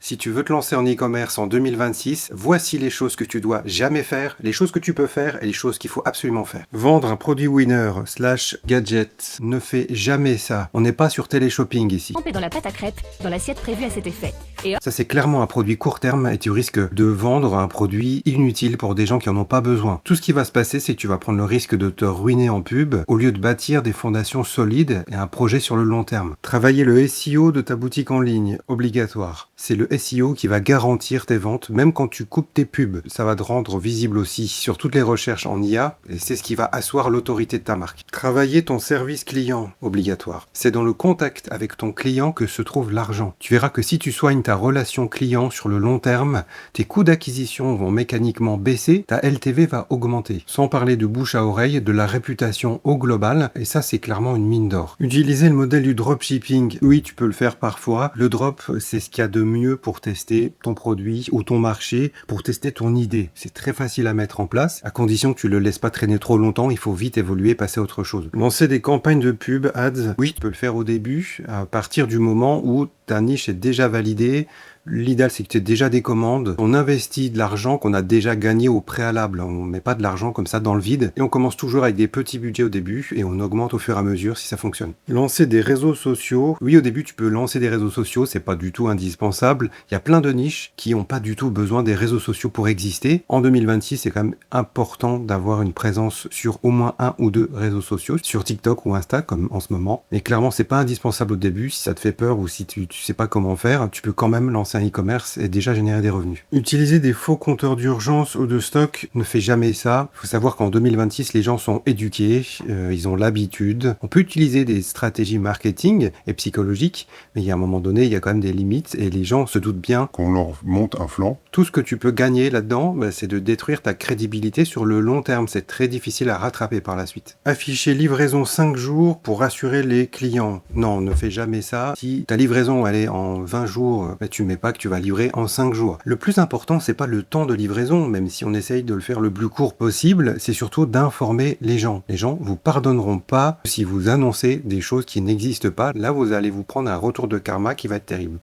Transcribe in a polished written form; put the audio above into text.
Si tu veux te lancer en e-commerce en 2026, voici les choses que tu dois jamais faire, les choses que tu peux faire et les choses qu'il faut absolument faire. Vendre un produit winner / gadget, ne fais jamais ça. On n'est pas sur téléshopping ici. Trempé dans la pâte à crêpes, dans l'assiette prévue à cet effet. Ça, c'est clairement un produit court terme et tu risques de vendre un produit inutile pour des gens qui en ont pas besoin. Tout ce qui va se passer, c'est que tu vas prendre le risque de te ruiner en pub au lieu de bâtir des fondations solides et un projet sur le long terme. Travailler le SEO de ta boutique en ligne, obligatoire. C'est le SEO qui va garantir tes ventes, même quand tu coupes tes pubs. Ça va te rendre visible aussi sur toutes les recherches en IA et c'est ce qui va asseoir l'autorité de ta marque. Travailler ton service client, obligatoire. C'est dans le contact avec ton client que se trouve l'argent. Tu verras que si tu soignes ta relation client sur le long terme, tes coûts d'acquisition vont mécaniquement baisser, ta LTV va augmenter. Sans parler de bouche à oreille, de la réputation au global, et ça c'est clairement une mine d'or. Utiliser le modèle du dropshipping, oui tu peux le faire parfois. Le drop, c'est ce qu'il y a de mieux pour tester ton produit ou ton marché, pour tester ton idée. C'est très facile à mettre en place, à condition que tu le laisses pas traîner trop longtemps, il faut vite évoluer, passer à autre chose. Lancer des campagnes de pub, ads, oui tu peux le faire au début, à partir du moment où ta niche est déjà validée. L'idéal, c'est que tu aies déjà des commandes. On investit de l'argent qu'on a déjà gagné au préalable. On met pas de l'argent comme ça dans le vide. Et on commence toujours avec des petits budgets au début et on augmente au fur et à mesure si ça fonctionne. Lancer des réseaux sociaux. Oui, au début, tu peux lancer des réseaux sociaux. C'est pas du tout indispensable. Il y a plein de niches qui n'ont pas du tout besoin des réseaux sociaux pour exister. En 2026, c'est quand même important d'avoir une présence sur au moins 1 ou 2 réseaux sociaux, sur TikTok ou Insta, comme en ce moment. Et clairement, c'est pas indispensable au début. Si ça te fait peur ou si tu sais pas comment faire, tu peux quand même lancer un e-commerce et déjà générer des revenus. Utiliser des faux compteurs d'urgence ou de stock, ne fais jamais ça. Il faut savoir qu'en 2026, les gens sont éduqués, ils ont l'habitude. On peut utiliser des stratégies marketing et psychologiques, mais il y a un moment donné, il y a quand même des limites et les gens se doutent bien qu'on leur monte un flanc. Tout ce que tu peux gagner là-dedans, c'est de détruire ta crédibilité sur le long terme. C'est très difficile à rattraper par la suite. Afficher livraison 5 jours pour rassurer les clients. Non, ne fais jamais ça. Si ta livraison elle est en 20 jours, tu mets pas que tu vas livrer en 5 jours. Le plus important, c'est pas le temps de livraison, même si on essaye de le faire le plus court possible, c'est surtout d'informer les gens. Les gens vous pardonneront pas si vous annoncez des choses qui n'existent pas. Là, vous allez vous prendre un retour de karma qui va être terrible.